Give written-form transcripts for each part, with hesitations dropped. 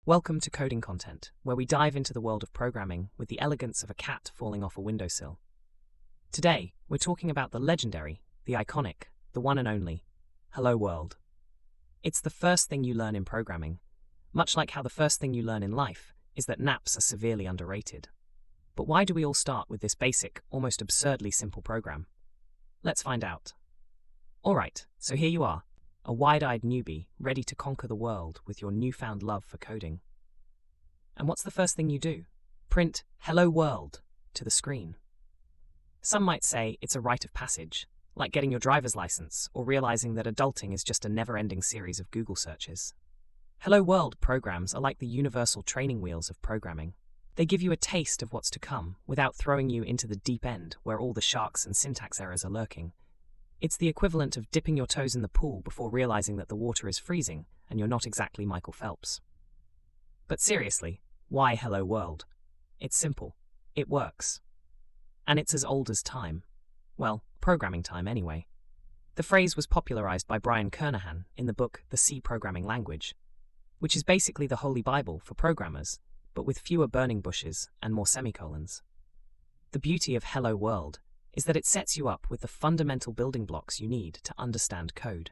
Welcome to Coding Content, where we dive into the world of programming with the elegance of a cat falling off a windowsill. Today, we're talking about the legendary, the iconic, the one and only, Hello World. It's the first thing you learn in programming, much like how the first thing you learn in life is that naps are severely underrated. But why do we all start with this basic, almost absurdly simple program? Let's find out. Alright, so here you are, a wide-eyed newbie ready to conquer the world with your newfound love for coding. And what's the first thing you do? Print "Hello World" to the screen. Some might say it's a rite of passage, like getting your driver's license or realizing that adulting is just a never-ending series of Google searches. Hello World programs are like the universal training wheels of programming. They give you a taste of what's to come without throwing you into the deep end where all the sharks and syntax errors are lurking. It's the equivalent of dipping your toes in the pool before realizing that the water is freezing and you're not exactly Michael Phelps. But seriously, why Hello World? It's simple. It works. And it's as old as time. Well, programming time anyway. The phrase was popularized by Brian Kernighan in the book The C Programming Language, which is basically the holy Bible for programmers, but with fewer burning bushes and more semicolons. The beauty of Hello World is that it sets you up with the fundamental building blocks you need to understand code.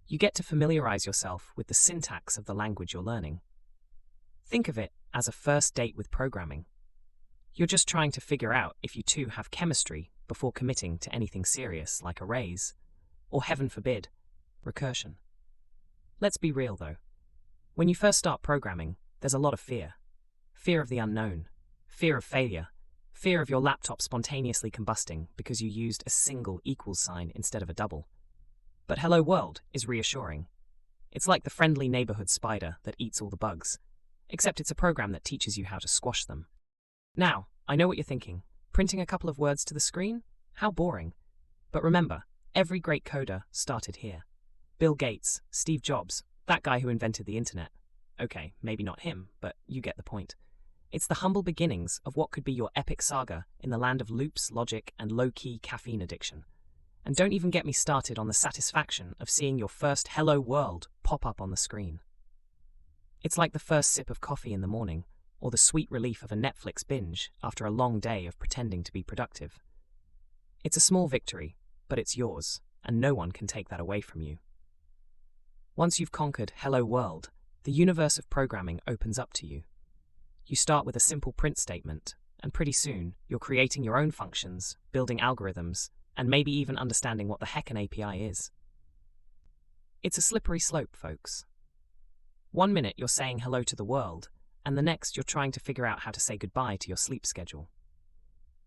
You get to familiarize yourself with the syntax of the language you're learning. Think of it as a first date with programming. You're just trying to figure out if you two have chemistry before committing to anything serious like arrays, or heaven forbid, recursion. Let's be real though. When you first start programming, there's a lot of fear. Fear of the unknown, fear of failure, fear of your laptop spontaneously combusting because you used a single equals sign instead of a double. But Hello World is reassuring. It's like the friendly neighborhood spider that eats all the bugs, except it's a program that teaches you how to squash them. Now, I know what you're thinking. Printing a couple of words to the screen? How boring. But remember, every great coder started here. Bill Gates, Steve Jobs, that guy who invented the internet. Okay, maybe not him, but you get the point. It's the humble beginnings of what could be your epic saga in the land of loops, logic, and low-key caffeine addiction. And don't even get me started on the satisfaction of seeing your first Hello World pop up on the screen. It's like the first sip of coffee in the morning, or the sweet relief of a Netflix binge after a long day of pretending to be productive. It's a small victory, but it's yours, and no one can take that away from you. Once you've conquered Hello World, the universe of programming opens up to you. You start with a simple print statement, and pretty soon, you're creating your own functions, building algorithms, and maybe even understanding what the heck an API is. It's a slippery slope, folks. 1 minute you're saying hello to the world, and the next you're trying to figure out how to say goodbye to your sleep schedule.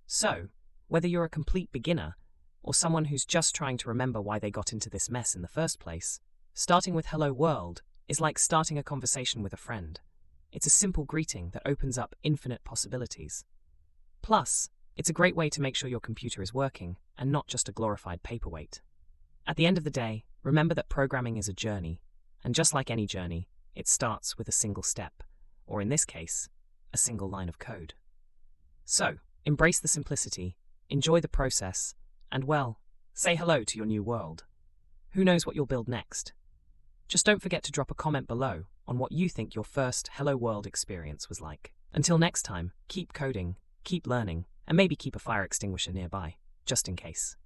So, whether you're a complete beginner, or someone who's just trying to remember why they got into this mess in the first place, starting with Hello World is like starting a conversation with a friend. It's a simple greeting that opens up infinite possibilities. Plus, it's a great way to make sure your computer is working and not just a glorified paperweight. At the end of the day, remember that programming is a journey, and just like any journey, it starts with a single step, or in this case, a single line of code. So, embrace the simplicity, enjoy the process, and well, say hello to your new world. Who knows what you'll build next? Just don't forget to drop a comment below on what you think your first Hello World experience was like. Until next time, keep coding, keep learning, and maybe keep a fire extinguisher nearby, just in case.